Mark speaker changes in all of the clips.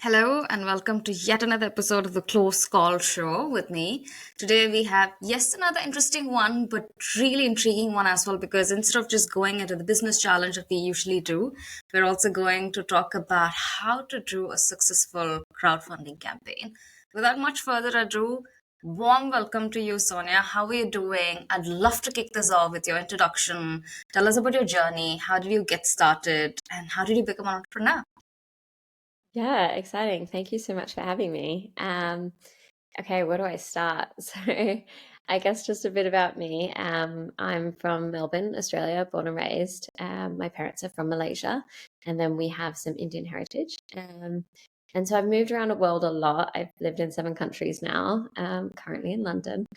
Speaker 1: Hello and welcome to yet another episode of the Close Call Show with me. Today we have yes another interesting one, but really intriguing one as well because instead of just going into the business challenge that we usually do, we're also going to talk about how to do a successful crowdfunding campaign. Without much further ado, warm welcome to you, Sonia. How are you doing? I'd love to kick this off with your introduction. Tell us about your journey. How did you get started? And how did you become an entrepreneur?
Speaker 2: Yeah, exciting. Thank you so much for having me. Okay, where do I start? So, I guess just a bit about me. I'm from Melbourne, Australia, born and raised. My parents are from Malaysia, and then we have some Indian heritage. And so I've moved around the world a lot. I've lived in 7 countries now, currently in London.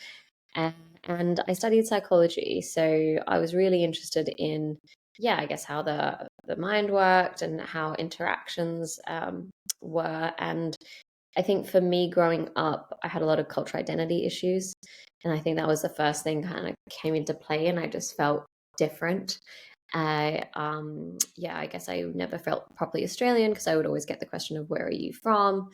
Speaker 2: And, and I studied psychology, so I was really interested in, yeah, I guess how the mind worked and how interactions were. And I think for me growing up, I had a lot of cultural identity issues, and I think that was the first thing kind of came into play, and I just felt different. Yeah, I guess I never felt properly Australian because I would always get the question of where are you from?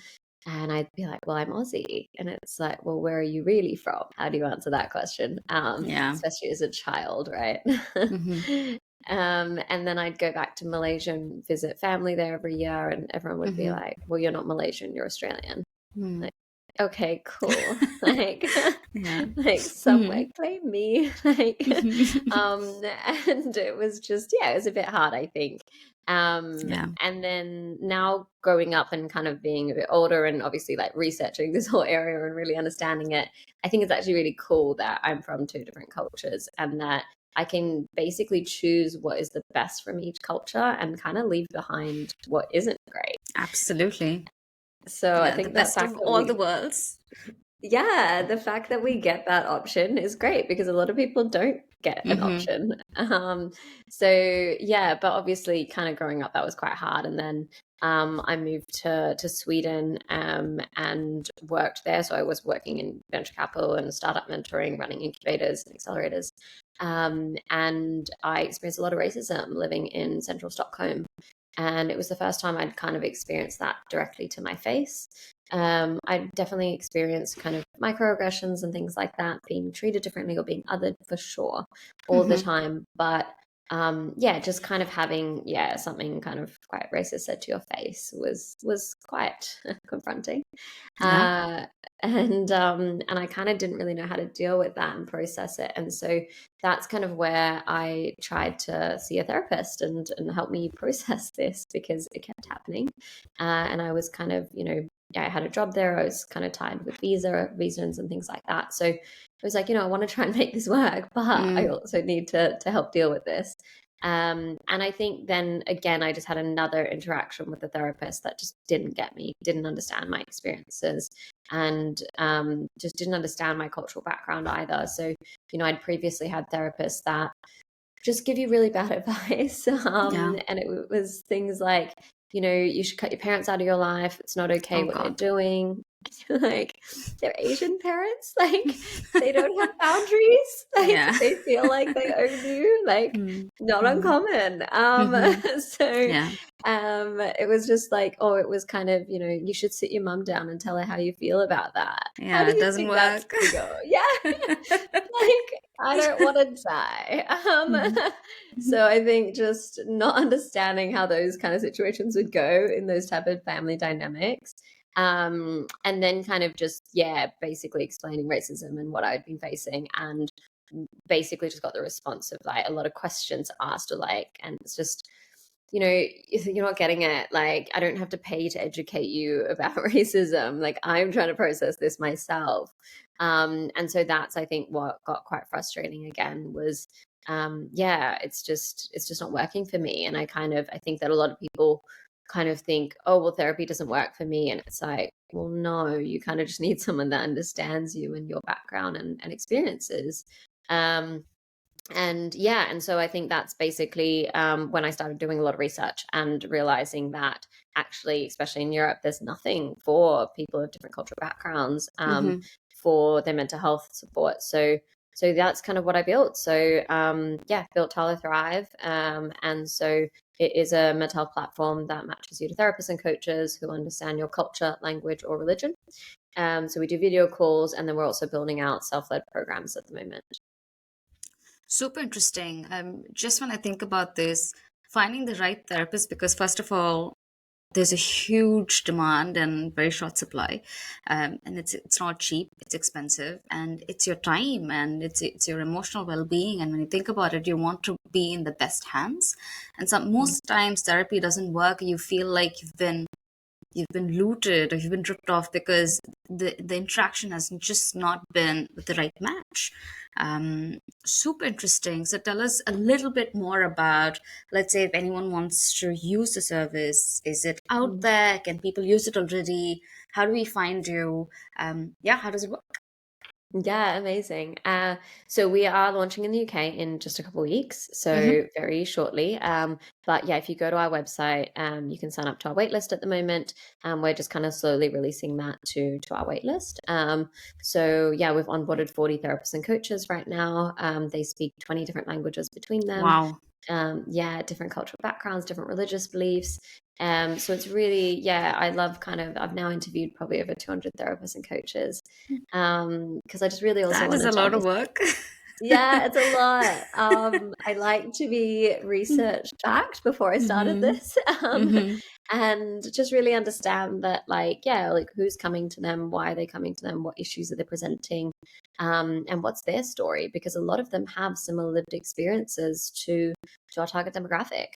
Speaker 2: And I'd be like, well, I'm Aussie. And it's like, well, where are you really from? How do you answer that question?
Speaker 1: Yeah.
Speaker 2: Especially as a child, right?
Speaker 1: Mm-hmm.
Speaker 2: And then I'd go back to Malaysia and visit family there every year, and everyone would be
Speaker 1: Mm-hmm.
Speaker 2: like, well, you're not Malaysian, you're Australian.
Speaker 1: Mm.
Speaker 2: Like, okay, cool. Like,
Speaker 1: Yeah.
Speaker 2: like somewhere
Speaker 1: Mhm.
Speaker 2: claim me. Like,
Speaker 1: Mhm.
Speaker 2: and it was just, yeah, it was a bit hard, I think.
Speaker 1: Yeah.
Speaker 2: And then now growing up and kind of being a bit older and obviously like researching this whole area and really understanding it, I think it's actually really cool that I'm from 2 different cultures and that I can basically choose what is the best from each culture and kind of leave behind what isn't great.
Speaker 1: Absolutely.
Speaker 2: So I
Speaker 1: Yeah, the
Speaker 2: think that
Speaker 1: best
Speaker 2: fact
Speaker 1: of
Speaker 2: that
Speaker 1: all the
Speaker 2: we
Speaker 1: worlds.
Speaker 2: yeah, the fact that we get that option is great because a lot of people don't get an
Speaker 1: Mm-hmm.
Speaker 2: option. So yeah, but obviously kind of growing up that was quite hard. And then I moved to Sweden and worked there. So I was working in venture capital and startup mentoring, running incubators and accelerators. And I experienced a lot of racism living in central Stockholm. And it was the first time I'd kind of experienced that directly to my face. I definitely experienced kind of microaggressions and things like that, being treated differently or being othered for sure all the
Speaker 1: Mm-hmm.
Speaker 2: time. But yeah, just kind of having something kind of quite racist said to your face was quite confronting.
Speaker 1: Yeah.
Speaker 2: Uh, and I kind of didn't really know how to deal with that and process it. And so that's kind of where I tried to see a therapist and help me process this because it kept happening. And I was kind of, yeah, I had a job there. I was kind of tied with visas and things like that. So I was like, I want to try and make this work, but I
Speaker 1: Mm.
Speaker 2: also need to help deal with this. And I think then again, I just had another interaction with the therapist that just didn't get me, didn't understand my experiences, and just didn't understand my cultural background either. So, I'd previously had therapists that just give you really bad advice.
Speaker 1: Yeah.
Speaker 2: And it was things like, you should cut your parents out of your life. It's not okay
Speaker 1: Oh
Speaker 2: what they're
Speaker 1: God.
Speaker 2: doing. Like, they're Asian parents. Like, they don't have boundaries. Like,
Speaker 1: Yeah.
Speaker 2: they feel like they own you. Like,
Speaker 1: Mm.
Speaker 2: not
Speaker 1: Mm.
Speaker 2: uncommon.
Speaker 1: Mm-hmm.
Speaker 2: So
Speaker 1: Yeah.
Speaker 2: it was just like, oh, it was kind of, you should sit your mum down and tell her how you feel about that. How
Speaker 1: Yeah,
Speaker 2: do
Speaker 1: it
Speaker 2: you
Speaker 1: doesn't
Speaker 2: think that's
Speaker 1: work.
Speaker 2: gonna go? Yeah. Like, I don't want to die.
Speaker 1: Mhm.
Speaker 2: So I think just not understanding how those kind of situations would go in those type of family dynamics. And then kind of just, yeah, basically explaining racism and what I'd been facing, and basically just got the response of like a lot of questions asked, or like, and it's just, if you're not getting it, like, I don't have to pay to educate you about racism. Like, I'm trying to process this myself. And so that's, I think, what got quite frustrating again was, yeah, it's just not working for me. And I think that a lot of people kind of think, oh, well, therapy doesn't work for me. And it's like, well, no, you kind of just need someone that understands you and your background and experiences. Um, and yeah, and so I think that's basically when I started doing a lot of research and realizing that actually, especially in Europe, there's nothing for people of different cultural backgrounds
Speaker 1: Mm-hmm.
Speaker 2: for their mental health support. So that's kind of what I built. So yeah, built Tala Thrive, and so it is a mental health platform that matches you to therapists and coaches who understand your culture, language, or religion. So we do video calls, and then we're also building out self-led programs at the moment.
Speaker 1: Super interesting. Just when I think about this, finding the right therapist, because first of all, there's a huge demand and very short supply, and it's not cheap. It's expensive, and it's your time, and it's your emotional well-being. And when you think about it, you want to be in the best hands. And some most times therapy doesn't work. You feel like you've been looted or you've been ripped off because the interaction has just not been with the right match. Super interesting. So tell us a little bit more about, let's say, if anyone wants to use the service, is it out there? Can people use it already? How do we find you? Yeah, how does it work?
Speaker 2: Yeah, amazing. So we are launching in the UK in just a couple of weeks,
Speaker 1: Mm-hmm.
Speaker 2: so very shortly. But yeah, if you go to our website, you can sign up to our waitlist at the moment. We're just kind of slowly releasing that to our waitlist. So yeah, we've onboarded 40 therapists and coaches right now. They speak 20 different languages between them.
Speaker 1: Wow.
Speaker 2: Yeah, different cultural backgrounds, different religious beliefs. So it's really, yeah, I love I've now interviewed probably over 200 therapists and coaches, because I just really also
Speaker 1: That is
Speaker 2: wanted
Speaker 1: a
Speaker 2: to
Speaker 1: lot of
Speaker 2: understand.
Speaker 1: work.
Speaker 2: Yeah, it's a lot. I like to be research backed before I started
Speaker 1: Mm-hmm.
Speaker 2: this,
Speaker 1: Mm-hmm.
Speaker 2: and just really understand that, like, yeah, like who's coming to them, why are they coming to them, what issues are they presenting, and what's their story? Because a lot of them have similar lived experiences to our target demographic,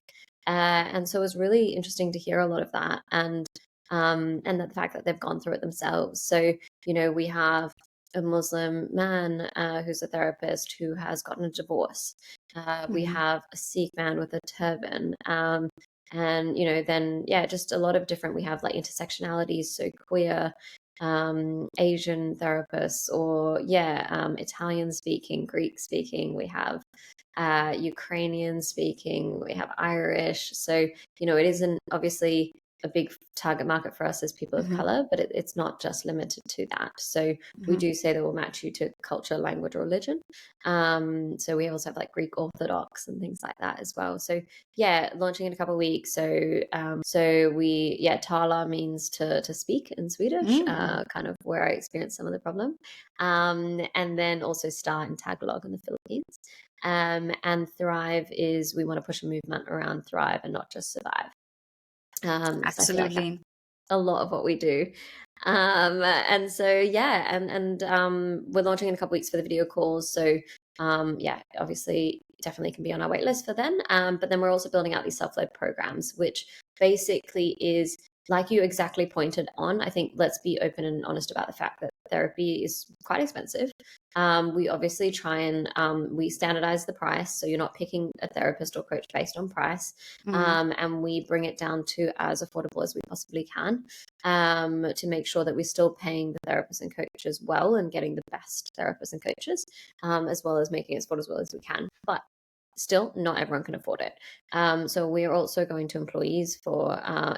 Speaker 2: and so it was really interesting to hear a lot of that, and that the fact that they've gone through it themselves. So we have a Muslim man who's a therapist who has gotten a divorce. We
Speaker 1: Mm-hmm.
Speaker 2: have a Sikh man with a turban. And, then, yeah, just a lot of different, we have like intersectionalities, so queer, Asian therapists, or, yeah, Italian speaking, Greek speaking. We have Ukrainian speaking, we have Irish. So, it isn't obviously a big target market for us as people of
Speaker 1: Mm-hmm.
Speaker 2: color, but it's not just limited to that. So we
Speaker 1: Mm-hmm.
Speaker 2: do say that we'll match you to culture, language, or religion. So we also have like Greek Orthodox and things like that as well. So yeah, launching in a couple of weeks. So we, yeah, Tala means to speak in Swedish,
Speaker 1: Mm.
Speaker 2: kind of where I experienced some of the problem. And then also start in Tagalog in the Philippines. And Thrive is, we want to push a movement around thrive and not just survive. Because I feel like that's
Speaker 1: Absolutely.
Speaker 2: a lot of what we do. And so yeah, and we're launching in a couple weeks for the video calls. So yeah, obviously definitely can be on our wait list for then. But then we're also building out these self-led programs, which basically is, like you exactly pointed on. I think let's be open and honest about the fact that therapy is quite expensive. We obviously try and we standardize the price, so you're not picking a therapist or coach based on price,
Speaker 1: Mm-hmm.
Speaker 2: and we bring it down to as affordable as we possibly can, to make sure that we're still paying the therapists and coaches well and getting the best therapists and coaches, as well as making it as affordable as we can. But still, not everyone can afford it. So we are also going to employers for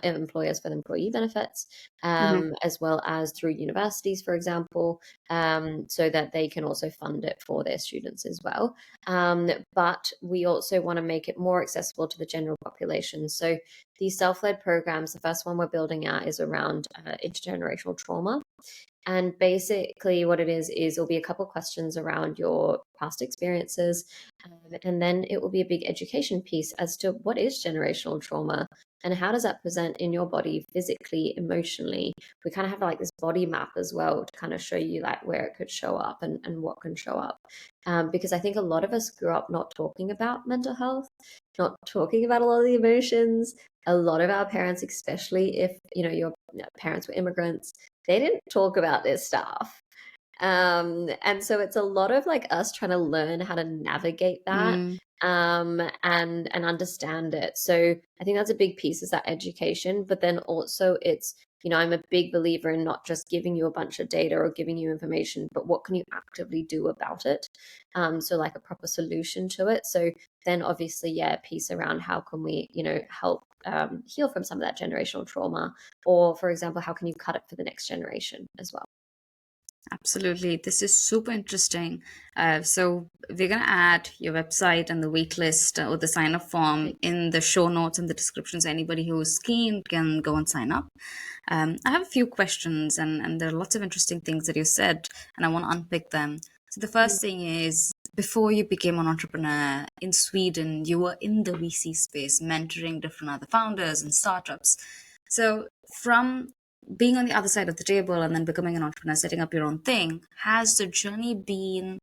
Speaker 2: the employee benefits,
Speaker 1: Mm-hmm.
Speaker 2: as well as through universities, for example, so that they can also fund it for their students as well. But we also want to make it more accessible to the general population. So these self-led programs, the first one we're building out is around intergenerational trauma. And basically, what it is it'll be a couple questions around your past experiences. And then it will be a big education piece as to what is generational trauma and how does that present in your body physically, emotionally. We kind of have like this body map as well to kind of show you like where it could show up and what can show up. Because I think a lot of us grew up not talking about mental health, not talking about a lot of the emotions. A lot of our parents, especially if your parents were immigrants, they didn't talk about this stuff. And so it's a lot of like us trying to learn how to navigate that,
Speaker 1: Mm.
Speaker 2: and understand it. So I think that's a big piece, is that education. But then also it's, I'm a big believer in not just giving you a bunch of data or giving you information, but what can you actively do about it? So like a proper solution to it. So then obviously, yeah, piece around how can we, help heal from some of that generational trauma, or for example, how can you cut it for the next generation as well?
Speaker 1: Absolutely. This is super interesting. So we're going to add your website and the wait list or the sign up form in the show notes and the descriptions. Anybody who's keen can go and sign up. I have a few questions, and there are lots of interesting things that you said, and I want to unpick them. So the first thing is, before you became an entrepreneur in Sweden, you were in the VC space, mentoring different other founders and startups. So from being on the other side of the table and then becoming an entrepreneur, setting up your own thing, has the journey been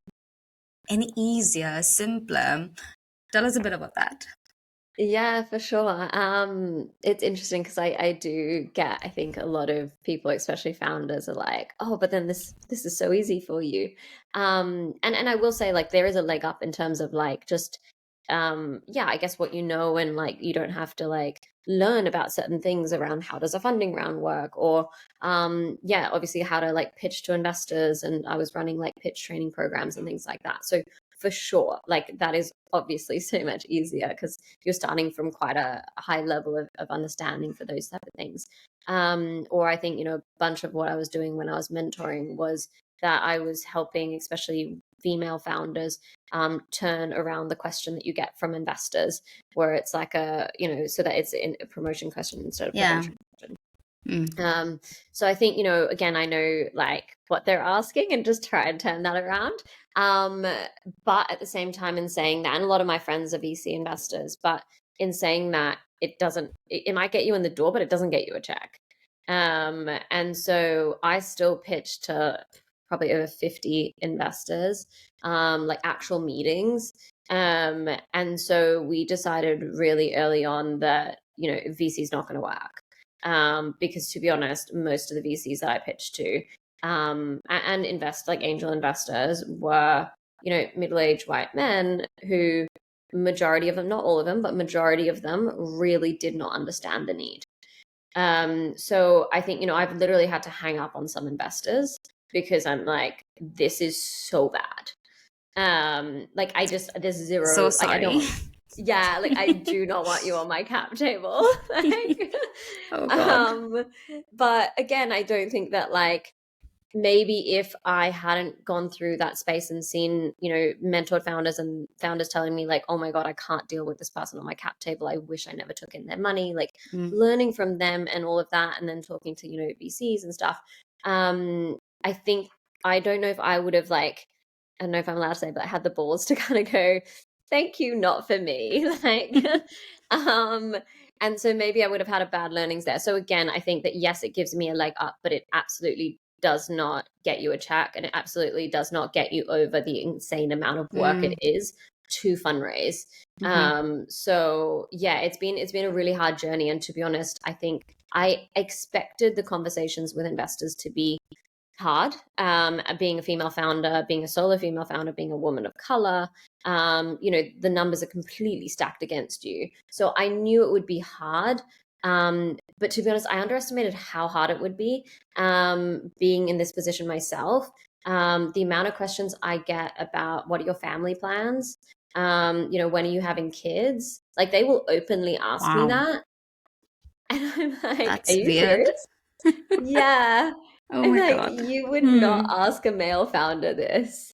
Speaker 1: any easier, simpler? Tell us a bit about that.
Speaker 2: Yeah, for sure. It's interesting because I do get, I think a lot of people, especially founders, are like, oh, but then this is so easy for you. And I will say like there is a leg up in terms of like just yeah, I guess what you know, and like you don't have to like learn about certain things around how does a funding round work, or yeah, obviously how to like pitch to investors, and I was running like pitch training programs and things like that. So for sure, like that is obviously so much easier because you're starting from quite a high level of understanding for those type of things. Or I think, you know, a bunch of what I was doing when I was mentoring was that I was helping, especially female founders, turn around the question that you get from investors, where it's like a, you know, so that it's in a promotion question instead of
Speaker 1: Yeah.
Speaker 2: prevention question. So I think, you know, again, I know like what they're asking and just try and turn that around. Um, but at the same time, in saying that, and a lot of my friends are VC investors, but in saying that, it might get you in the door, but it doesn't get you a check. And so I still pitched to probably over 50 investors, like actual meetings. And so we decided really early on that, you know, VC is not going to work. Because to be honest, most of the VCs that I pitched to, and invest like angel investors were, you know, middle-aged white men who majority of them, not all of them, but majority of them really did not understand the need. So I think, you know, I've literally had to hang up on some investors because I'm like, this is so bad. Like there's zero,
Speaker 1: So
Speaker 2: like I
Speaker 1: sorry.
Speaker 2: don't, yeah, like I do not want you on my cap table. Like,
Speaker 1: Oh God.
Speaker 2: um, but again, I don't think that like maybe if I hadn't gone through that space and seen, you know, mentored founders and founders telling me like, oh my God, I can't deal with this person on my cap table. I wish I never took in their money, like
Speaker 1: Mm.
Speaker 2: learning from them and all of that, and then talking to, you know, VCs and stuff. I think I don't know if I would have like, I don't know if I'm allowed to say, but I had the balls to kind of go, thank you, not for me. Like, um, and so maybe I would have had a bad learnings there. So again, I think that yes, it gives me a leg up, but it absolutely does not get you a check, and it absolutely does not get you over the insane amount of work it
Speaker 1: Mm.
Speaker 2: is to fundraise. So yeah, it's been a really hard journey, and to be honest, I think I expected the conversations with investors to be hard. Being a female founder, being a solo female founder, being a woman of color, you know, the numbers are completely stacked against you. So I knew it would be hard. But to be honest, I underestimated how hard it would be, being in this position myself. The amount of questions I get about what are your family plans? You know, when are you having kids? Like they will openly ask me
Speaker 1: Wow.
Speaker 2: that. And I'm like, are
Speaker 1: That's
Speaker 2: you
Speaker 1: weird.
Speaker 2: serious? Yeah.
Speaker 1: Oh
Speaker 2: I'm
Speaker 1: my
Speaker 2: like,
Speaker 1: God.
Speaker 2: you would not
Speaker 1: Hmm.
Speaker 2: ask a male founder this,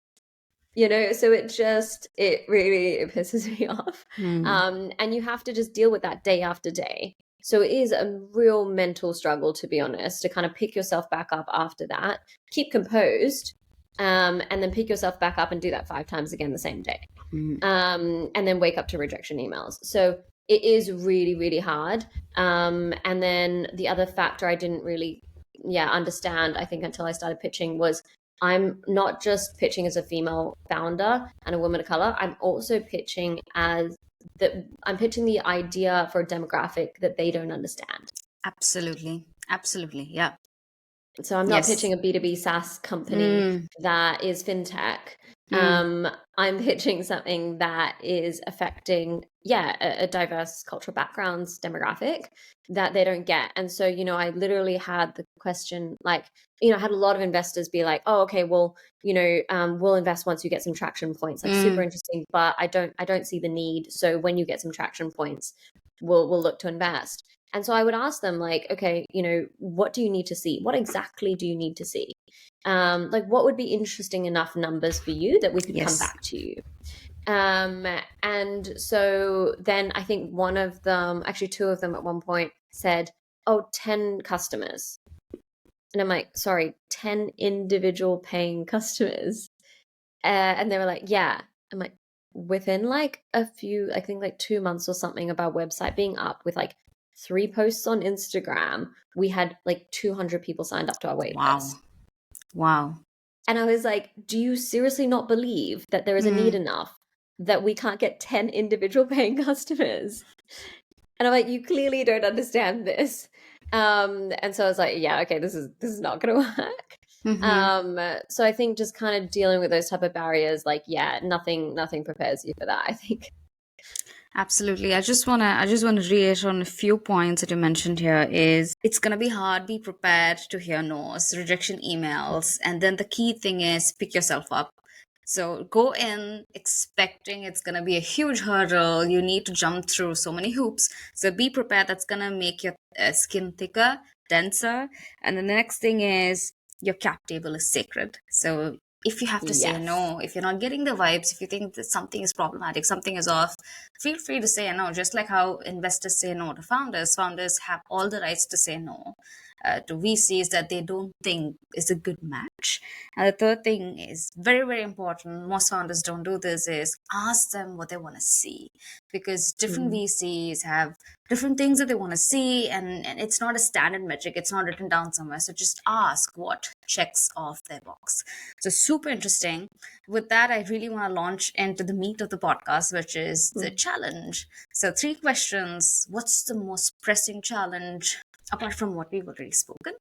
Speaker 2: you know? So it really it pisses me off.
Speaker 1: Hmm.
Speaker 2: And you have to just deal with that day after day. So it is a real mental struggle, to be honest, to kind of pick yourself back up after that, keep composed, and then pick yourself back up and do that 5 times again the same day.
Speaker 1: Hmm.
Speaker 2: And then wake up to rejection emails. So it is really, really hard. And then the other factor I didn't really, yeah, understand, I think, until I started pitching was I'm not just pitching as a female founder and a woman of color. I'm also pitching as I'm pitching the idea for a demographic that they don't understand.
Speaker 1: Absolutely. Absolutely. Yeah.
Speaker 2: So I'm not
Speaker 1: Yes.
Speaker 2: pitching a B2B SaaS company
Speaker 1: Mm.
Speaker 2: that is fintech.
Speaker 1: Mm.
Speaker 2: I'm pitching something that is affecting, yeah, a diverse cultural backgrounds demographic that they don't get. And so, you know, I literally had the question, like, you know, I had a lot of investors be like, oh, okay, well, you know, we'll invest once you get some traction points, like super
Speaker 1: Mm.
Speaker 2: interesting, but I don't see the need. So when you get some traction points, will look to invest. And so I would ask them, like, okay, what do you need to see? What exactly do you need to see? Like, what would be interesting enough numbers for you that we could come
Speaker 1: Yes.
Speaker 2: back to you? And so then I think one of them, actually two of them at one point said, oh, 10 customers. And I'm like, sorry, 10 individual paying customers. And they were like, yeah. I'm like, within like a few, I think like 2 months or something of our website being up with like 3 posts on Instagram, we had like 200 people signed up to our wait
Speaker 1: Wow.
Speaker 2: list.
Speaker 1: Wow.
Speaker 2: And I was like, do you seriously not believe that there is a need
Speaker 1: Mm.
Speaker 2: enough that we can't get 10 individual paying customers? And I'm like, you clearly don't understand this. And so I was like, yeah, okay, this is not gonna work.
Speaker 1: Mm-hmm.
Speaker 2: So I think just kind of dealing with those type of barriers, like, yeah, nothing prepares you for that, I think.
Speaker 1: Absolutely. I just wanna reiterate on a few points that you mentioned here. Is it's gonna be hard, be prepared to hear no's, rejection emails, and then the key thing is pick yourself up. So go in expecting it's gonna be a huge hurdle. You need to jump through so many hoops. So be prepared. That's gonna make your skin thicker, denser. And then the next thing is your cap table is sacred. So if you have to say
Speaker 2: Yes.
Speaker 1: no, if you're not getting the vibes, if you think that something is problematic, something is off, feel free to say no. Just like how investors say no to founders, founders have all the rights to say no to VCs that they don't think is a good match. And the third thing is very, very important. Most founders don't do this, is ask them what they want to see, because different
Speaker 2: Mm.
Speaker 1: VCs have different things that they want to see, and it's not a standard metric. It's not written down somewhere. So just ask what checks off their box. So super interesting. With that, I really want to launch into the meat of the podcast, which is the
Speaker 2: Mm.
Speaker 1: challenge. So 3 questions. What's the most pressing challenge, apart from what we've already spoken,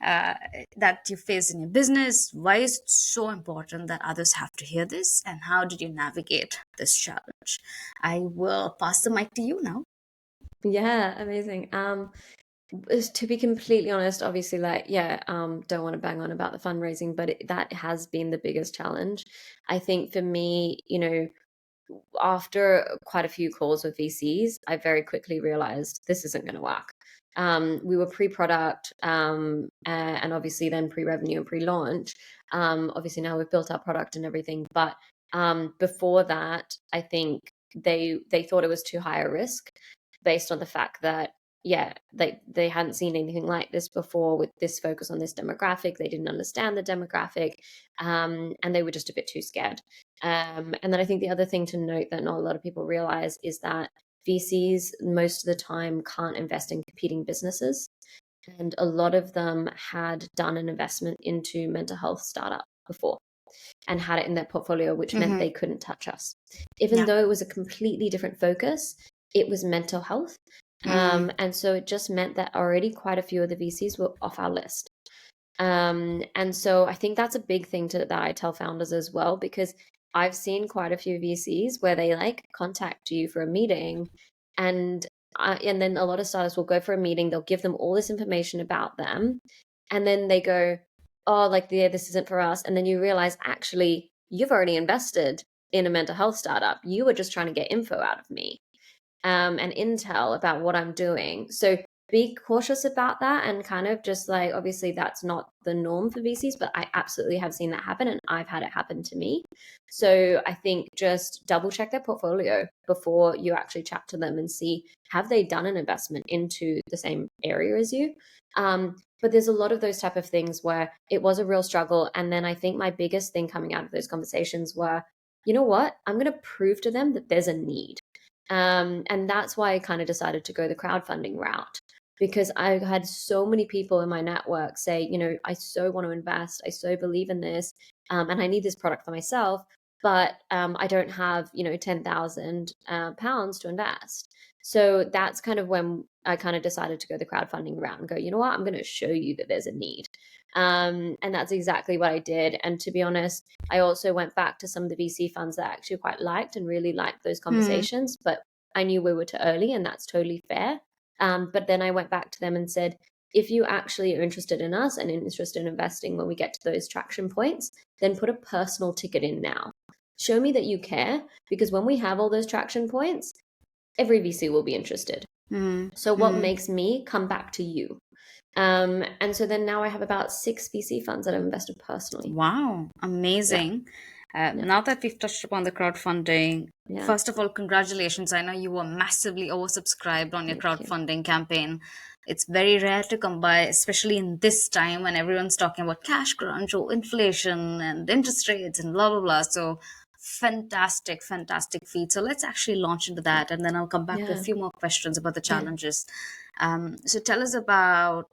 Speaker 1: uh, that you face in your business? Why is it so important that others have to hear this? And how did you navigate this challenge? I will pass the mic to you now.
Speaker 2: Yeah, amazing. To be completely honest, obviously, like, yeah, don't want to bang on about the fundraising, but that has been the biggest challenge. I think for me, after quite a few calls with VCs, I very quickly realized this isn't going to work. We were pre-product, and obviously then pre-revenue and pre-launch. Obviously now we've built our product and everything, but before that, I think they thought it was too high a risk based on the fact that, yeah, they hadn't seen anything like this before with this focus on this demographic. They didn't understand the demographic, and they were just a bit too scared. And then I think the other thing to note that not a lot of people realize is that VCs most of the time can't invest in competing businesses. And a lot of them had done an investment into mental health startup before and had it in their portfolio, which meant
Speaker 1: Mm-hmm.
Speaker 2: they couldn't touch us. Even
Speaker 1: Yeah.
Speaker 2: though it was a completely different focus, it was mental health.
Speaker 1: Mm.
Speaker 2: And so it just meant that already quite a few of the VCs were off our list. And so I think that's a big thing that I tell founders as well, because I've seen quite a few VCs where they like contact you for a meeting, and and then a lot of startups will go for a meeting, they'll give them all this information about them, and then they go, oh, like, yeah, this isn't for us. And then you realize, actually, you've already invested in a mental health startup. You were just trying to get info out of me, and intel about what I'm doing. So be cautious about that, and kind of just like, obviously that's not the norm for VCs, but I absolutely have seen that happen, and I've had it happen to me. So I think just double check their portfolio before you actually chat to them and see, have they done an investment into the same area as you? But there's a lot of those type of things where it was a real struggle. And then I think my biggest thing coming out of those conversations were, you know what? I'm going to prove to them that there's a need. And that's why I kind of decided to go the crowdfunding route, because I had so many people in my network say, I so want to invest, I so believe in this, and I need this product for myself, but I don't have, 10,000 pounds to invest. So that's kind of when I kind of decided to go the crowdfunding route and go, you know what, I'm going to show you that there's a need. And that's exactly what I did. And to be honest, I also went back to some of the VC funds that I actually quite liked and really liked those
Speaker 1: Mm.
Speaker 2: conversations, but I knew we were too early, and that's totally fair. But then I went back to them and said, if you actually are interested in us and interested in investing when we get to those traction points, then put a personal ticket in now. Show me that you care, because when we have all those traction points, every VC will be interested.
Speaker 1: Mm-hmm.
Speaker 2: So what
Speaker 1: Mm-hmm.
Speaker 2: makes me come back to you? And so then now I have about 6 VC funds that I've invested personally.
Speaker 1: Wow,
Speaker 2: Yeah,
Speaker 1: amazing.
Speaker 2: yeah,
Speaker 1: Now that we've touched upon the crowdfunding,
Speaker 2: yeah.
Speaker 1: first of all, congratulations. I know you were massively oversubscribed on your
Speaker 2: Thank you.
Speaker 1: crowdfunding campaign. It's very rare to come by, especially in this time when everyone's talking about cash crunch or inflation and interest rates and blah, blah, blah. So, fantastic, fantastic feat. So, let's actually launch into that, and then I'll come back to a
Speaker 2: Yeah,
Speaker 1: few more questions about the
Speaker 2: yeah.
Speaker 1: challenges. So, tell us about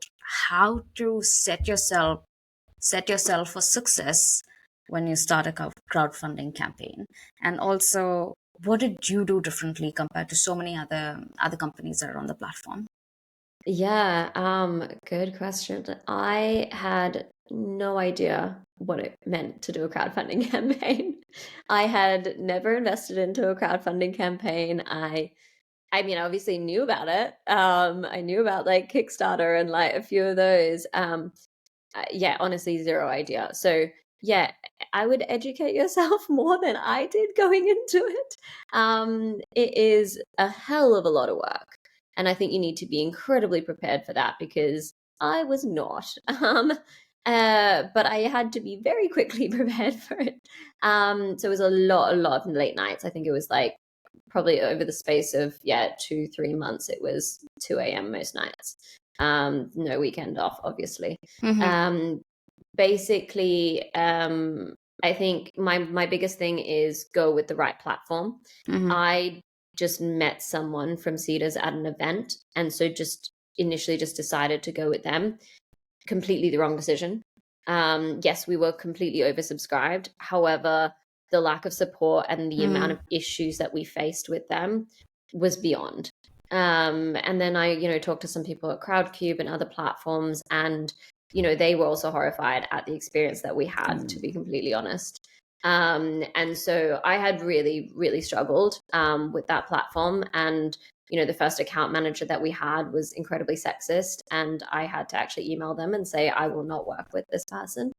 Speaker 1: how to set yourself for success when you start a crowdfunding campaign, and also what did you do differently compared to so many other companies that are on the platform?
Speaker 2: Yeah, good question. I had no idea what it meant to do a crowdfunding campaign. I had never invested into a crowdfunding campaign. I mean, I obviously knew about it. I knew about like Kickstarter and like a few of those. Yeah, honestly, zero idea. So yeah, I would educate yourself more than I did going into it. It is a hell of a lot of work, and I think you need to be incredibly prepared for that because I was not. But I had to be very quickly prepared for it. So it was a lot of late nights. I think it was like probably over the space of 2-3 months. It was 2 a.m. most nights. No weekend off, obviously.
Speaker 1: Mm-hmm.
Speaker 2: Um, basically, I think my biggest thing is go with the right platform.
Speaker 1: Mm-hmm.
Speaker 2: I just met someone from Cedars at an event, and so just initially just decided to go with them. Completely the wrong decision. Yes, we were completely oversubscribed. However, the lack of support and the amount
Speaker 1: Mm-hmm.
Speaker 2: of issues that we faced with them was beyond. And then I, talked to some people at Crowdcube and other platforms, and they were also horrified at the experience that we had, to be completely honest. And so I had really, really struggled with that platform. And the first account manager that we had was incredibly sexist, and I had to actually email them and say I will not work with this person.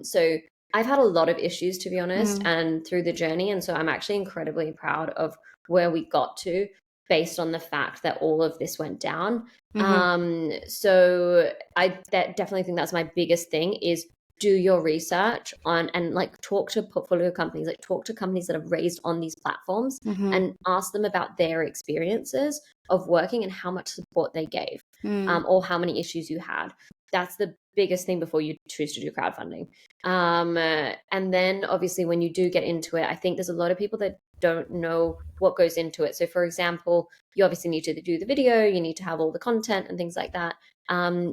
Speaker 2: So I've had a lot of issues, to be honest,
Speaker 1: Mm-hmm.
Speaker 2: and through the journey, and so I'm actually incredibly proud of where we got to based on the fact that all of this went down.
Speaker 1: Mm-hmm.
Speaker 2: So I definitely think that's my biggest thing is do your research on and like talk to portfolio companies, like talk to companies that have raised on these platforms
Speaker 1: Mm-hmm.
Speaker 2: and ask them about their experiences of working and how much support they gave,
Speaker 1: Mm-hmm.
Speaker 2: or how many issues you had. That's the biggest thing before you choose to do crowdfunding. And then obviously when you do get into it, I think there's a lot of people that don't know what goes into it. So for example, you obviously need to do the video, you need to have all the content and things like that.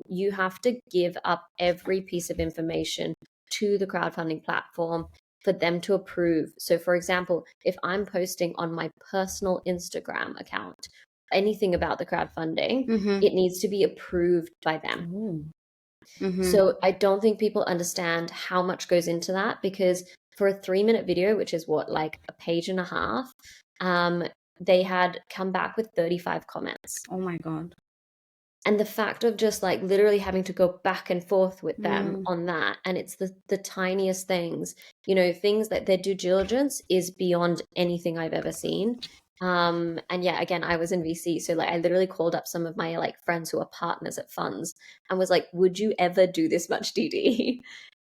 Speaker 2: You have to give up every piece of information to the crowdfunding platform for them to approve. So for example, if I'm posting on my personal Instagram account anything about the crowdfunding,
Speaker 1: Mm-hmm.
Speaker 2: it needs to be approved by them.
Speaker 1: Ooh. Mm-hmm.
Speaker 2: So I don't think people understand how much goes into that because for a 3 minute video, which is what, like a page and a half, um, they had come back with 35 comments.
Speaker 1: Oh my god.
Speaker 2: And the fact of just like literally having to go back and forth with them
Speaker 1: Mm.
Speaker 2: on that, and it's the tiniest things, things that their due diligence is beyond anything I've ever seen. And yeah, again, I was in VC, so like I literally called up some of my like friends who are partners at funds and was like, "Would you ever do this much DD?"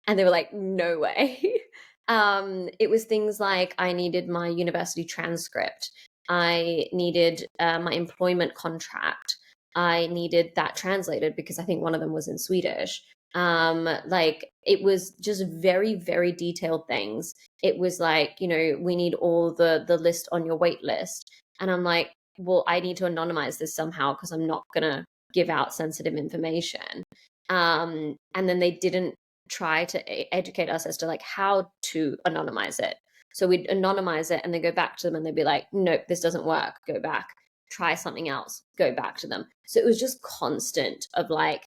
Speaker 2: And they were like, "No way." It was things like I needed my university transcript, I needed my employment contract. I needed that translated because I think one of them was in Swedish. Like it was just very, very detailed things. It was like, we need all the list on your wait list. And I'm like, well, I need to anonymize this somehow because I'm not gonna give out sensitive information. And then they didn't try to educate us as to like how to anonymize it. So we'd anonymize it and then go back to them and they'd be like, nope, this doesn't work. Go back, try something else, go back to them. So it was just constant of like,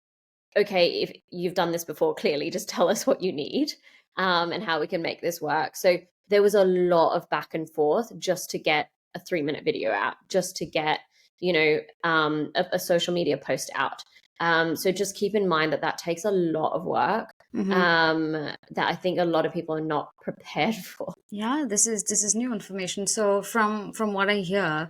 Speaker 2: okay, if you've done this before, clearly just tell us what you need, and how we can make this work. So there was a lot of back and forth just to get a 3 minute video out, just to get, a social media post out. So just keep in mind that takes a lot of work,
Speaker 1: Mm-hmm.
Speaker 2: that I think a lot of people are not prepared for.
Speaker 1: Yeah, this is new information. So from what I hear,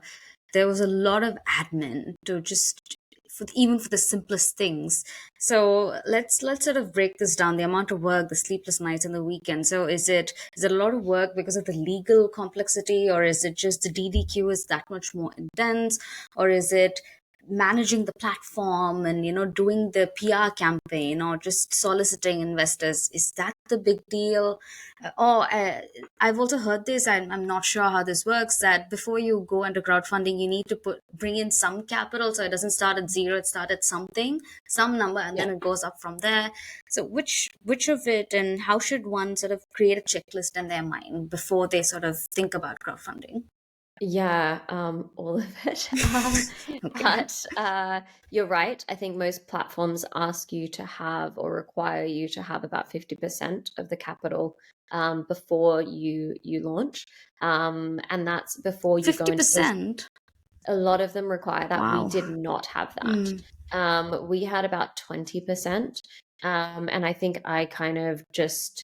Speaker 1: there was a lot of admin to just for even for the simplest things. So let's sort of break this down. The amount of work, the sleepless nights, and the weekend. So is it a lot of work because of the legal complexity, or is it just the DDQ is that much more intense, or is it managing the platform and doing the PR campaign, or just soliciting investors? Is that the big deal? Or I've also heard this. I'm not sure how this works. That before you go into crowdfunding, you need to bring in some capital, so it doesn't start at zero. It starts at something, some number, and
Speaker 2: Yeah.
Speaker 1: then it goes up from there. So which of it, and how should one sort of create a checklist in their mind before they sort of think about crowdfunding?
Speaker 2: Yeah, all of it.
Speaker 1: Okay.
Speaker 2: But you're right. I think most platforms ask you to have or require you to have about 50% of the capital before you launch. And that's before you go into those.
Speaker 1: 50%.
Speaker 2: A lot of them require that. We
Speaker 1: Wow.
Speaker 2: did not have that.
Speaker 1: Mm.
Speaker 2: We had about 20%. And I think I kind of just,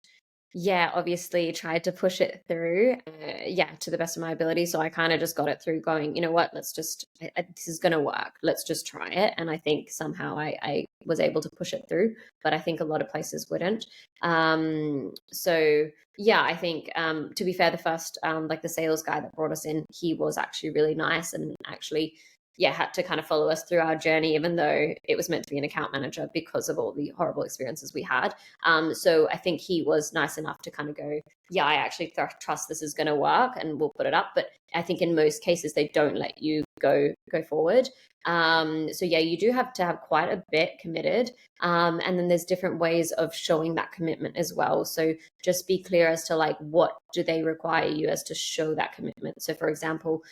Speaker 2: yeah, obviously tried to push it through, yeah, to the best of my ability. So I kind of just got it through going, you know what, let's just, this is going to work. Let's just try it. And I think somehow I was able to push it through, but I think a lot of places wouldn't. So yeah, I think to be fair, the first like the sales guy that brought us in, he was actually really nice and actually yeah had to kind of follow us through our journey, even though it was meant to be an account manager because of all the horrible experiences we had. So I think he was nice enough to kind of go, yeah, I actually trust this is going to work and we'll put it up. But I think in most cases they don't let you go forward. So yeah, you do have to have quite a bit committed. And then there's different ways of showing that commitment as well. So just be clear as to like, what do they require you as to show that commitment? So for example,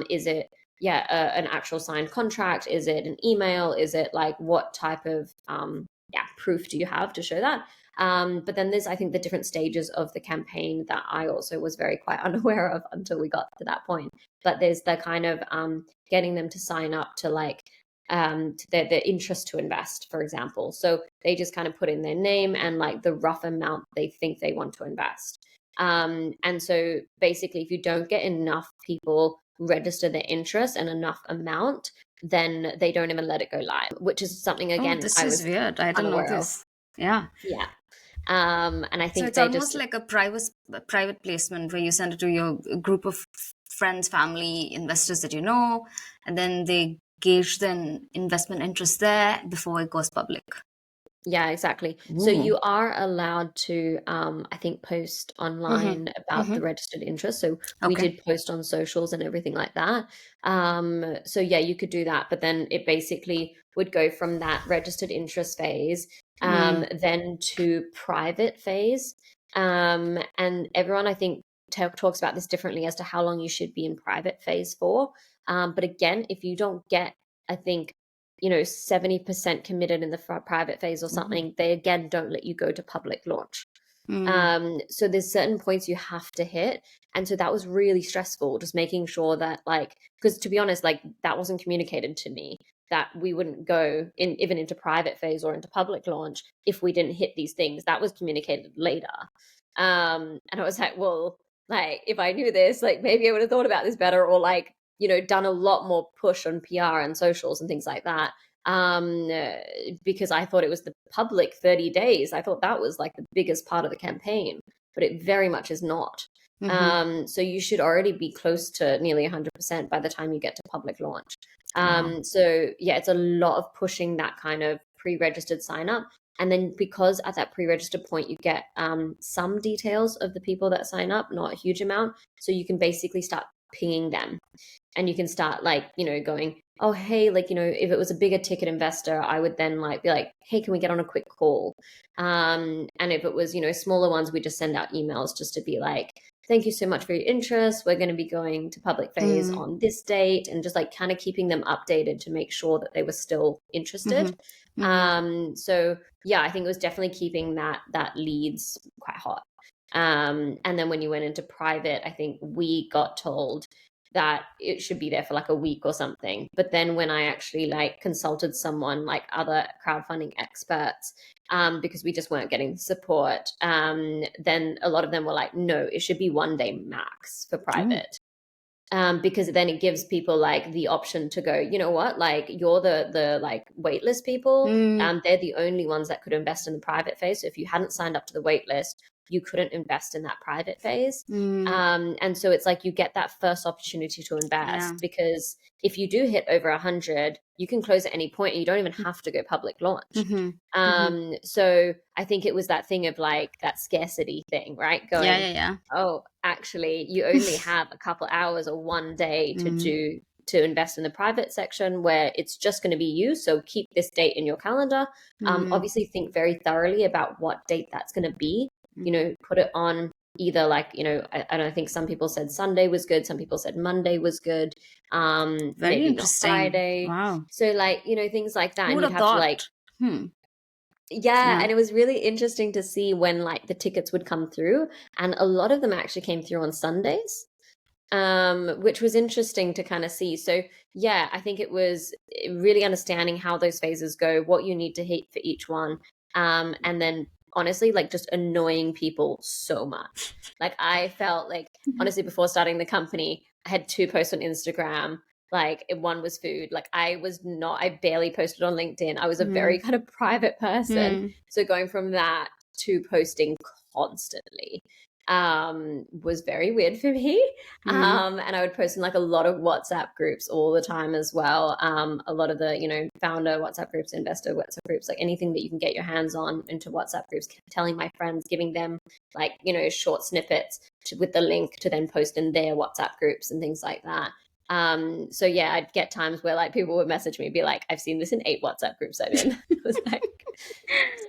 Speaker 2: is it an actual signed contract? Is it an email? Is it like what type of proof do you have to show that? But then there's, I think, the different stages of the campaign that I also was very quite unaware of until we got to that point. But there's the kind of getting them to sign up to like to their interest to invest, for example. So they just kind of put in their name and like the rough amount they think they want to invest. And so basically, if you don't get enough people register their interest and enough amount, then they don't even let it go live, which is something
Speaker 1: Oh,
Speaker 2: again
Speaker 1: this
Speaker 2: I
Speaker 1: is
Speaker 2: was
Speaker 1: weird. I didn't know
Speaker 2: unaware of.
Speaker 1: this. Yeah.
Speaker 2: Yeah. And I
Speaker 1: So
Speaker 2: think
Speaker 1: it's
Speaker 2: they
Speaker 1: almost
Speaker 2: just,
Speaker 1: like a private placement where you send it to your group of friends, family, investors that you know, and then they gauge the investment interest there before it goes public.
Speaker 2: yeah, exactly. So
Speaker 1: Ooh.
Speaker 2: you are allowed to, I think, post
Speaker 1: Mm-hmm.
Speaker 2: online about the
Speaker 1: Mm-hmm.
Speaker 2: registered interest. So we
Speaker 1: Okay.
Speaker 2: did post on socials and everything like that. So yeah, you could do that, but then it basically would go from that registered interest phase,
Speaker 1: Mm.
Speaker 2: then to private phase. And everyone, I think, talks about this differently as to how long you should be in private phase for. But again, if you don't get, I think, 70% committed in the private phase or
Speaker 1: Ooh.
Speaker 2: something, they again don't let you go to public launch.
Speaker 1: Mm.
Speaker 2: So there's certain points you have to hit. And so that was really stressful, just making sure that like, because to be honest, like that wasn't communicated to me that we wouldn't go in even into private phase or into public launch if we didn't hit these things. That was communicated later. And I was like, well, like if I knew this, like maybe I would have thought about this better or like, done a lot more push on PR and socials and things like that. Because I thought it was the public 30 days. I thought that was like the biggest part of the campaign, but it very much is not.
Speaker 1: Mm-hmm.
Speaker 2: So you should already be close to nearly 100% by the time you get to public launch.
Speaker 1: Wow.
Speaker 2: So yeah, it's a lot of pushing that kind of pre-registered sign up. And then because at that pre-registered point, you get some details of the people that sign up, not a huge amount. So you can basically start pinging them and you can start like going, oh hey, like if it was a bigger ticket investor, I would then like be like, hey, can we get on a quick call? And if it was smaller ones, we just send out emails just to be like, thank you so much for your interest, we're going to be going to public phase
Speaker 1: Mm.
Speaker 2: on this date, and just like kind of keeping them updated to make sure that they were still
Speaker 1: Mm-hmm.
Speaker 2: interested.
Speaker 1: Mm-hmm.
Speaker 2: So yeah, I think it was definitely keeping that leads quite hot. And then when you went into private, I think we got told that it should be there for like a week or something. But then when I actually like consulted someone like other crowdfunding experts, because we just weren't getting support, then a lot of them were like, no, it should be 1 day max for
Speaker 1: Ooh.
Speaker 2: private. because then it gives people like the option to go, you know what, like you're the like waitlist people. They're the only ones that could invest in the private phase. So if you hadn't signed up to the waitlist, you couldn't invest in that private phase. And so it's like you get that first opportunity to invest, because if you do hit over 100, you can close at any point and you don't even have to go public launch. So I think it was that thing of like that scarcity thing, right? Going, oh, actually, you only have a couple hours or one day to invest in the private section where it's just going to be you. So keep this date in your calendar. Obviously, think very thoroughly about what date that's going to be. You know, put it on either like, you know, I don't think some people said Sunday was good. Some people said Monday was good.
Speaker 1: Very
Speaker 2: maybe
Speaker 1: interesting.
Speaker 2: not Friday.
Speaker 1: Wow.
Speaker 2: So like, you know, things like that.
Speaker 1: Who
Speaker 2: And
Speaker 1: would
Speaker 2: you'd
Speaker 1: have
Speaker 2: have
Speaker 1: thought?
Speaker 2: to like, and it was really interesting to see when like the tickets would come through, and a lot of them actually came through on Sundays, which was interesting to kind of see. So yeah, I think it was really understanding how those phases go, what you need to hit for each one, and then honestly like just annoying people so much. Like I felt like honestly before starting the company, I had 2 posts on Instagram. Like one was food. Like I barely posted on LinkedIn. I was a very kind of private person. So going from that to posting constantly was very weird for me. And I would post in like a lot of WhatsApp groups all the time as well. A lot of the, you know, founder WhatsApp groups, investor WhatsApp groups, like anything that you can get your hands on into WhatsApp groups, telling my friends, giving them like, you know, short snippets with the link to then post in their WhatsApp groups and things like that. So yeah, I'd get times where like people would message me, be like, I've seen this in 8 WhatsApp groups I'm in. I was like,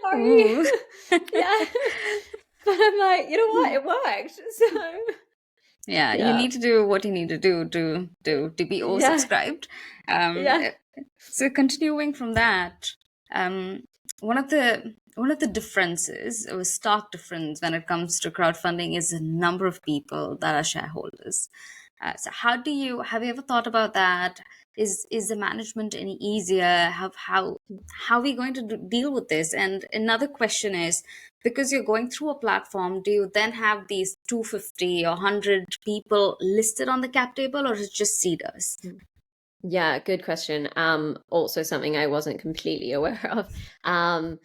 Speaker 2: sorry. Yeah. But I'm like, you know what? It worked. So
Speaker 1: you need to do what you need to do to be oversubscribed. So continuing from that, one of the differences, or a stark difference when it comes to crowdfunding, is the number of people that are shareholders. So have you ever thought about that? Is the management any easier? How are we going to deal with this? And another question is, because you're going through a platform, do you then have these 250 or 100 people listed on the cap table, or is it just seeders?
Speaker 2: Yeah, good question. Also something I wasn't completely aware of.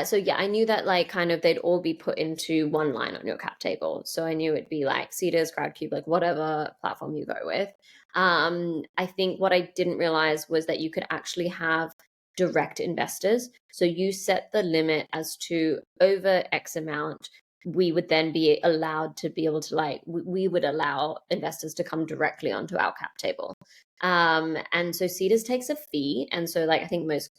Speaker 2: So yeah, I knew that like kind of they'd all be put into one line on your cap table. So I knew it'd be like Seeders, Crowdcube, like whatever platform you go with. I think what I didn't realize was that you could actually have direct investors. So you set the limit as to over X amount, we would then be allowed to be able to like, we would allow investors to come directly onto our cap table. And so Seeders takes a fee. And so like, I think most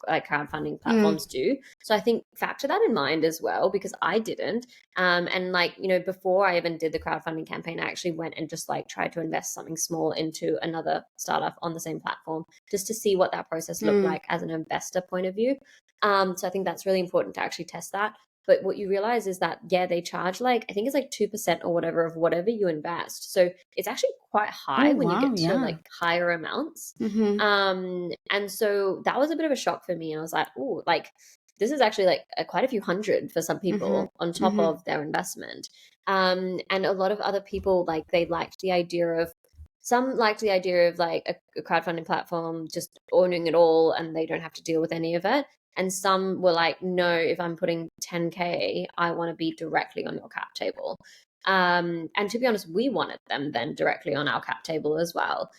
Speaker 2: like crowdfunding platforms do. So I think factor that in mind as well, because I didn't. And like, you know, before I even did the crowdfunding campaign, I actually went and just like tried to invest something small into another startup on the same platform, just to see what that process looked like as an investor point of view. So I think that's really important to actually test that. But what you realize is that, yeah, they charge like, I think it's like 2% or whatever of whatever you invest. So it's actually quite high when you get to like higher amounts. And so that was a bit of a shock for me. And I was like, oh, like this is actually like quite a few hundred for some people on top of their investment. And a lot of other people, like they liked the idea of, some liked the idea of like a crowdfunding platform just owning it all and they don't have to deal with any of it. And some were like, no, if I'm putting 10K, I want to be directly on your cap table. And to be honest, we wanted them then directly on our cap table as well.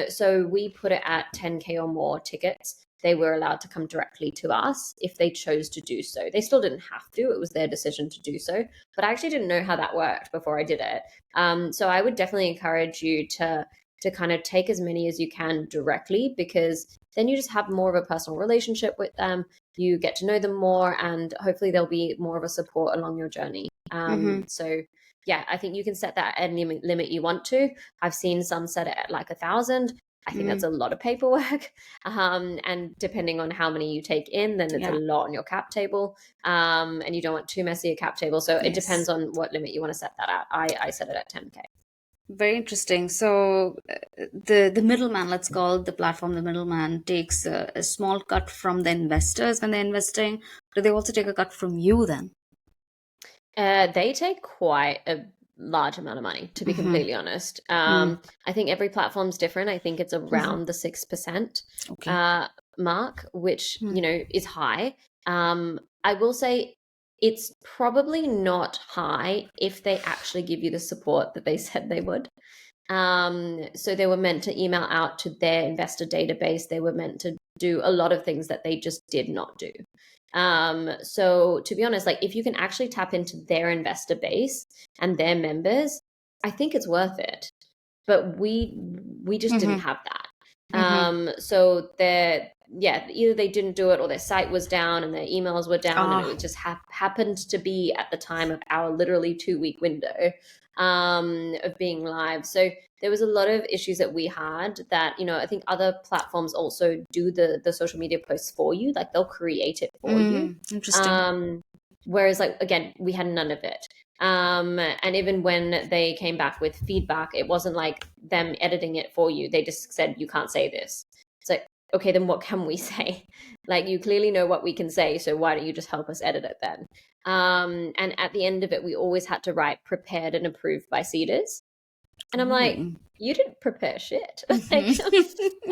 Speaker 2: So we put it at 10K or more tickets. They were allowed to come directly to us if they chose to do so. They still didn't have to. It was their decision to do so. But I actually didn't know how that worked before I did it. So I would definitely encourage you to kind of take as many as you can directly, because then you just have more of a personal relationship with them. You get to know them more, and hopefully there'll be more of a support along your journey. So yeah, I think you can set that at any limit you want to. I've seen some set it at like 1,000. I think that's a lot of paperwork. And depending on how many you take in, then it's a lot on your cap table. And you don't want too messy a cap table. So it depends on what limit you want to set that at. I set it at 10K.
Speaker 1: Very interesting. So the middleman, let's call the platform the middleman, takes a small cut from the investors when they're investing. Do they also take a cut from you then?
Speaker 2: They take quite a large amount of money, to be
Speaker 1: Mm-hmm.
Speaker 2: completely honest.
Speaker 1: Mm.
Speaker 2: I think every platform's different. I think it's
Speaker 1: Mm-hmm.
Speaker 2: around the 6%
Speaker 1: Okay.
Speaker 2: mark, which,
Speaker 1: Mm.
Speaker 2: is high. I will say it's probably not high if they actually give you the support that they said they would. So they were meant to email out to their investor database. They were meant to do a lot of things that they just did not do. So to be honest, like if you can actually tap into their investor base and their members, I think it's worth it. But we just didn't
Speaker 1: Mm-hmm.
Speaker 2: have that.
Speaker 1: Mm-hmm.
Speaker 2: So they're yeah, either they didn't do it or their site was down and their emails were down, and
Speaker 1: Ah.
Speaker 2: it just happened to be at the time of our literally 2 week window of being live. So there was a lot of issues that we had that, I think other platforms also do the social media posts for you, like they'll create it for you.
Speaker 1: Interesting.
Speaker 2: Um, whereas like again, we had none of it. And even when they came back with feedback, it wasn't like them editing it for you. They just said, you can't say this. It's like, okay, then what can we say? Like, you clearly know what we can say, so why don't you just help us edit it then? And at the end of it, we always had to write prepared and approved by Cedars. And I'm like,
Speaker 1: Ooh.
Speaker 2: you didn't prepare shit. Like,
Speaker 1: Mm-hmm.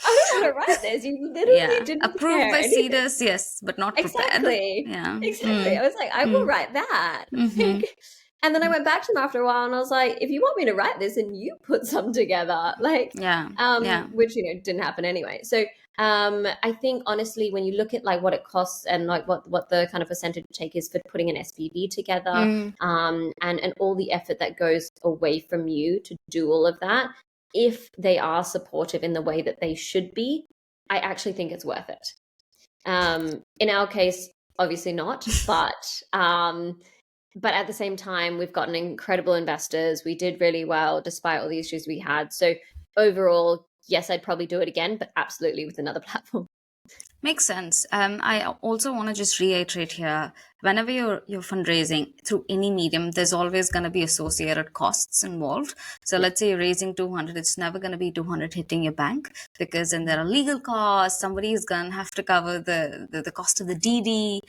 Speaker 2: I don't want to write this. You literally
Speaker 1: Yeah.
Speaker 2: didn't
Speaker 1: Approved
Speaker 2: prepare
Speaker 1: by
Speaker 2: anything.
Speaker 1: Cedars, yes, but not prepared.
Speaker 2: Exactly.
Speaker 1: Yeah.
Speaker 2: Exactly.
Speaker 1: Mm.
Speaker 2: I was like, I will
Speaker 1: Mm.
Speaker 2: write that.
Speaker 1: Mm-hmm.
Speaker 2: Like, and then I went back to them after a while and I was like, if you want me to write this and you put some together, like,
Speaker 1: Yeah. Yeah.
Speaker 2: which, didn't happen anyway. So, I think honestly, when you look at like what it costs and like what the kind of percentage take is for putting an SPV together,
Speaker 1: Mm.
Speaker 2: and all the effort that goes away from you to do all of that, if they are supportive in the way that they should be, I actually think it's worth it. In our case, obviously not, but at the same time, we've gotten incredible investors. We did really well despite all the issues we had. So overall, yes, I'd probably do it again, but absolutely with another platform.
Speaker 1: Makes sense. I also want to just reiterate here: whenever you're fundraising through any medium, there's always going to be associated costs involved. So
Speaker 2: Yeah.
Speaker 1: let's say you're raising 200, it's never going to be 200 hitting your bank, because then there are legal costs. Somebody is going to have to cover the cost of the DD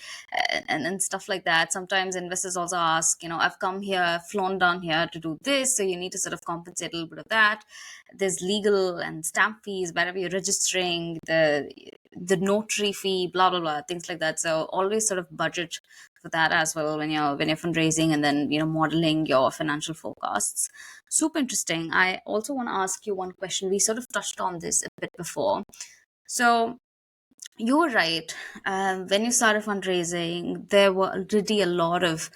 Speaker 1: and stuff like that. Sometimes investors also ask, I've come here, flown down here to do this, so you need to sort of compensate a little bit of that. There's legal and stamp fees wherever you're registering, the notary fee, blah blah blah, things like that. So always sort of budget for that as well when you're fundraising, and then modeling your financial forecasts. Super interesting. I also want to ask you one question. We sort of touched on this a bit before. So you were right. When you started fundraising, there were already a lot of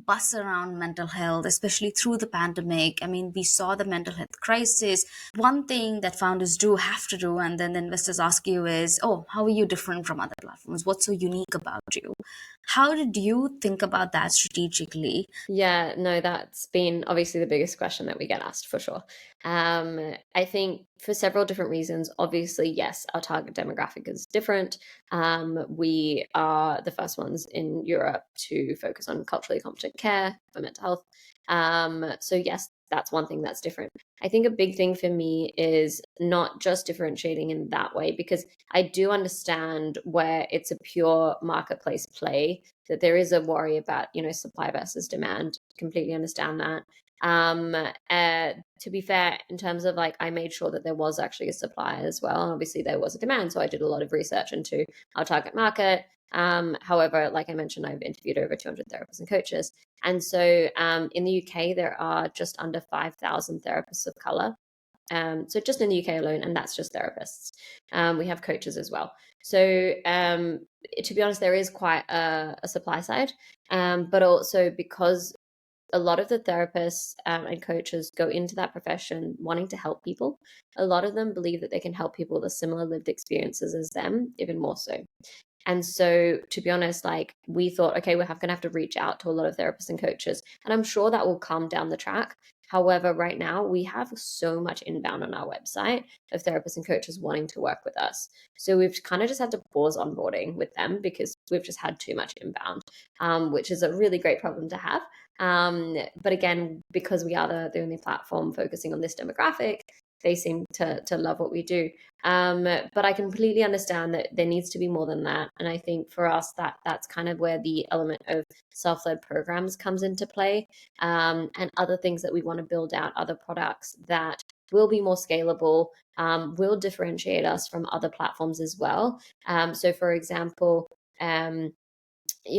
Speaker 1: buzz around mental health, especially through the pandemic. I mean, we saw the mental health crisis. One thing that founders do have to do, and then the investors ask you is, "Oh, how are you different from other platforms? What's so unique about you?" How did you think about that strategically?
Speaker 2: Yeah, no, that's been obviously the biggest question that we get asked for sure. I think for several different reasons. Obviously, yes, our target demographic is different. We are the first ones in Europe to focus on culturally competent care for mental health. So yes, that's one thing that's different. I think a big thing for me is not just differentiating in that way, because I do understand where it's a pure marketplace play, that there is a worry about, supply versus demand. Completely understand that. To be fair, in terms of like, I made sure that there was actually a supply as well. And obviously there was a demand. So I did a lot of research into our target market. However, like I mentioned, I've interviewed over 200 therapists and coaches. And so in the UK, there are just under 5,000 therapists of color. So just in the UK alone, and that's just therapists. We have coaches as well. So to be honest, there is quite a supply side, but also because a lot of the therapists and coaches go into that profession wanting to help people. A lot of them believe that they can help people with similar lived experiences as them, even more so. And so, to be honest, like we thought, okay, we're going to have to reach out to a lot of therapists and coaches. And I'm sure that will come down the track. However, right now we have so much inbound on our website of therapists and coaches wanting to work with us. So we've kind of just had to pause onboarding with them because we've just had too much inbound, which is a really great problem to have. But again, because we are the only platform focusing on this demographic, they seem to love what we do. But I completely understand that there needs to be more than that. And I think for us, that's kind of where the element of self-led programs comes into play, and other things that we want to build out, other products that will be more scalable, will differentiate us from other platforms as well. So for example,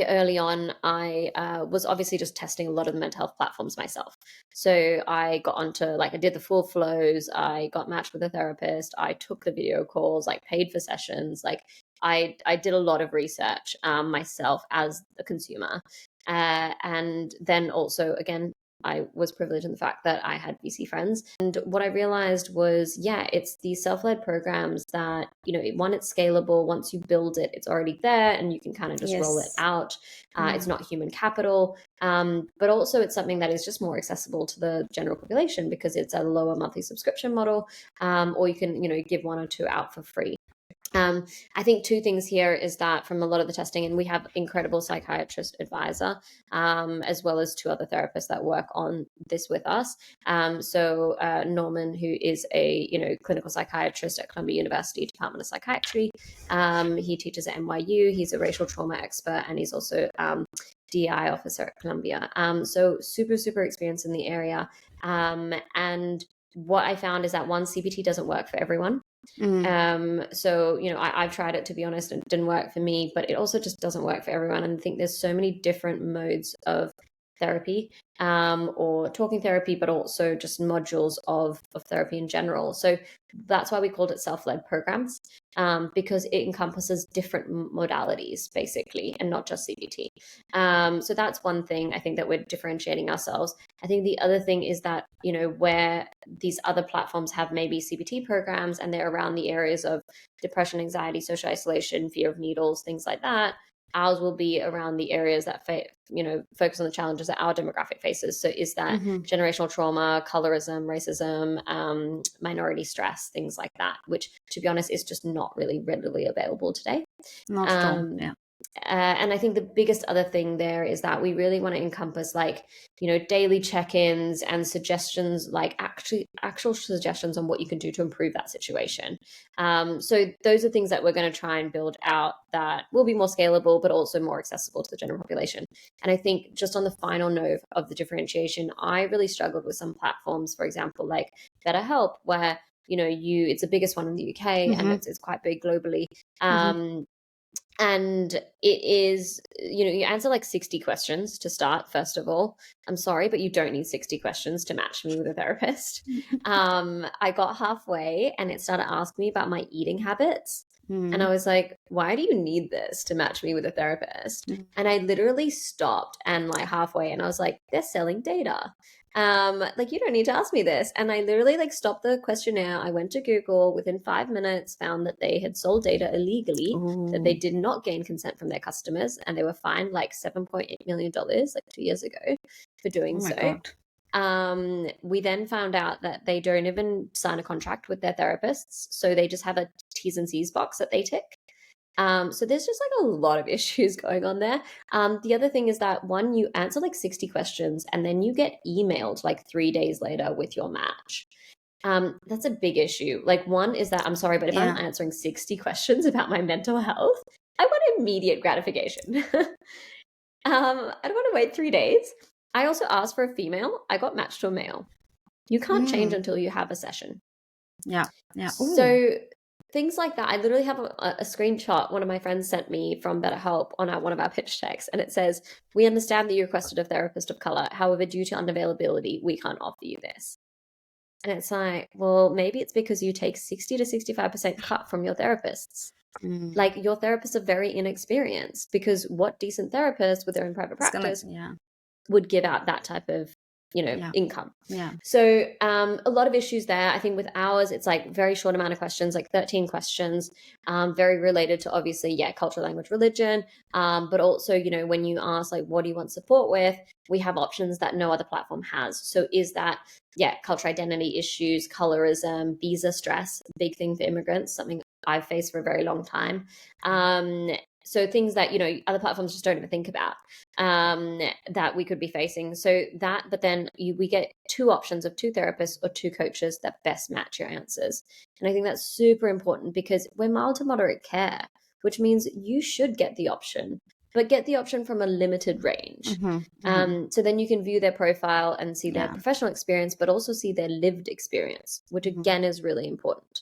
Speaker 2: early on, I was obviously just testing a lot of the mental health platforms myself. So I got onto, like, I did the full flows, I got matched with a therapist, I took the video calls, like paid for sessions, like I did a lot of research myself as a consumer. And then also, again, I was privileged in the fact that I had VC friends. And what I realized was, yeah, it's these self-led programs that, one, it's scalable. Once you build it, it's already there and you can kind of just roll it
Speaker 1: Yes.
Speaker 2: out. It's not human capital. But also it's something that is just more accessible to the general population because it's a lower monthly subscription model, or you can, give one or two out for free. I think two things here is that from a lot of the testing, and we have incredible psychiatrist advisor, as well as two other therapists that work on this with us. So Norman, who is a clinical psychiatrist at Columbia University Department of Psychiatry, he teaches at NYU. He's a racial trauma expert, and he's also DI officer at Columbia. So super experienced in the area. And what I found is that one, CBT doesn't work for everyone. So I've tried it, to be honest, and it didn't work for me, but it also just doesn't work for everyone. And I think there's so many different modes of therapy, or talking therapy, but also just modules of therapy in general. So that's why we called it self-led programs, because it encompasses different modalities basically, and not just CBT. So that's one thing I think that we're differentiating ourselves. I think the other thing is that, where these other platforms have maybe CBT programs and they're around the areas of depression, anxiety, social isolation, fear of needles, things like that, ours will be around the areas that focus on the challenges that our demographic faces. So is that generational trauma, colorism, racism, minority stress, things like that, which, to be honest, is just not really readily available today.
Speaker 1: Not at all. Yeah.
Speaker 2: And I think the biggest other thing there is that we really want to encompass daily check-ins and suggestions, like actual suggestions on what you can do to improve that situation. So those are things that we're going to try and build out that will be more scalable, but also more accessible to the general population. And I think just on the final note of the differentiation, I really struggled with some platforms, for example, like BetterHelp, where it's the biggest one in the UK, and it's quite big globally. And it is, you answer like 60 questions to start, first of all. I'm sorry, but you don't need 60 questions to match me with a therapist. I got halfway and it started asking me about my eating habits. And I was like, why do you need this to match me with a therapist? And I literally stopped and halfway, and I was like, they're selling data. You don't need to ask me this. And I literally stopped the questionnaire. I went to Google, within 5 minutes, found that they had sold data illegally, that they did not gain consent from their customers, and they were fined $7.8 million 2 years ago for doing so. God. We then found out that they don't even sign a contract with their therapists. So they just have a T's and C's box that they tick. So there's just a lot of issues going on there. The other thing is that, one, you answer 60 questions and then you get emailed 3 days later with your match. That's a big issue. One is that, I'm sorry, but if I'm answering 60 questions about my mental health, I want immediate gratification. I don't want to wait 3 days. I also asked for a female. I got matched to a male. You can't change until you have a session.
Speaker 1: Yeah.
Speaker 2: So things like that. I literally have a screenshot one of my friends sent me from BetterHelp on one of our pitch decks, and it says, "We understand that you requested a therapist of color. However, due to unavailability, we can't offer you this." And it's like, well, maybe it's because you take 60 to 65% cut from your therapists. Your therapists are very inexperienced, because what decent therapist with their own private practice would give out that type of income. So a lot of issues there. I think with ours, it's very short amount of questions, 13 questions, very related to, obviously, culture, language, religion, but also, when you ask what do you want support with, we have options that no other platform has. So is that culture identity issues, colorism, visa stress, big thing for immigrants, something I've faced for a very long time, So things that, other platforms just don't even think about, that we could be facing. So that, but then we get two options of two therapists or two coaches that best match your answers. And I think that's super important because we're mild to moderate care, which means you should get the option, but get the option from a limited range. So then you can view their profile and see their professional experience, but also see their lived experience, which again is really important.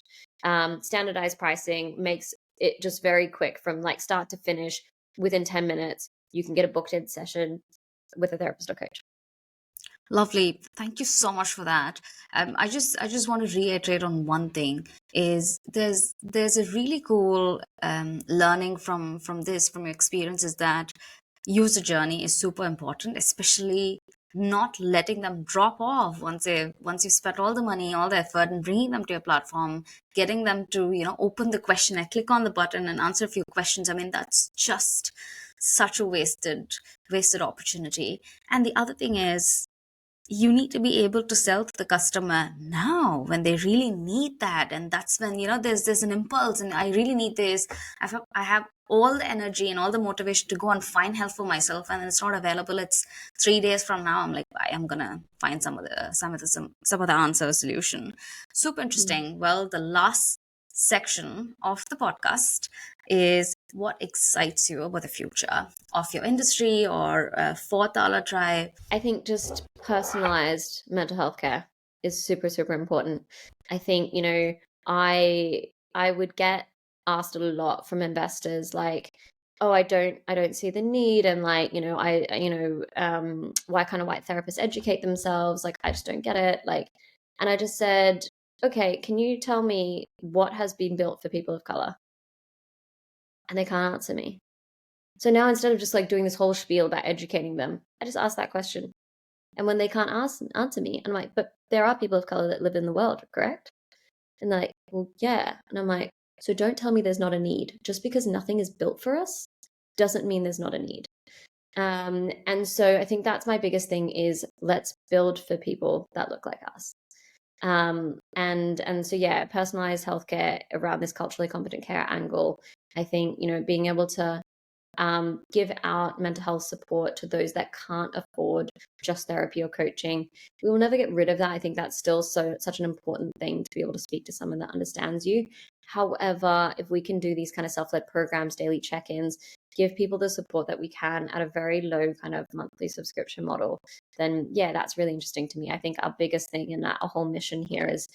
Speaker 2: Standardized pricing makes it just very quick from like start to finish. Within 10 minutes, you can get a booked in session with a therapist or coach.
Speaker 1: Lovely. Thank you so much for that. I just want to reiterate on one thing is there's a really cool learning from your experience is that user journey is super important, especially not letting them drop off once you've spent all the money, all the effort, and bringing them to your platform, getting them to open the questionnaire, click on the button, and answer a few questions. I mean, that's just such a wasted opportunity. And the other thing is you need to be able to sell to the customer now when they really need that, and that's when there's an impulse and I really need this. I have all the energy and all the motivation to go and find help for myself, and it's not available. It's 3 days from now. I'm like, I am gonna find some of the answer solution. Super interesting. Well, the last section of the podcast is what excites you about the future of your industry or for Tala Tribe.
Speaker 2: I think just personalized mental health care is super, super important. I think, I would get asked a lot from investors like, oh, I don't see the need, and like, why can't a white therapist educate themselves? Like, I just don't get it. Like, and I just said, okay, can you tell me what has been built for people of color? And they can't answer me. So now instead of just like doing this whole spiel about educating them, I just ask that question. And when they can't answer me, I'm like, but there are people of color that live in the world, correct? And they're like, well, yeah. And I'm like, so don't tell me there's not a need. Just because nothing is built for us doesn't mean there's not a need. And so I think that's my biggest thing is let's build for people that look like us. And so yeah, personalized healthcare around this culturally competent care angle. I think being able to give out mental health support to those that can't afford just therapy or coaching. We will never get rid of that. I think that's still such an important thing to be able to speak to someone that understands you. However, if we can do these kind of self-led programs, daily check-ins, give people the support that we can at a very low kind of monthly subscription model, then yeah, that's really interesting to me. I think our biggest thing and our whole mission here is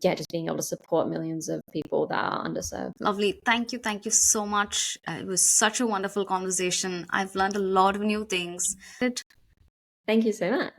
Speaker 2: just being able to support millions of people that are underserved.
Speaker 1: Lovely. Thank you so much. It was such a wonderful conversation. I've learned a lot of new things.
Speaker 2: Thank you so much.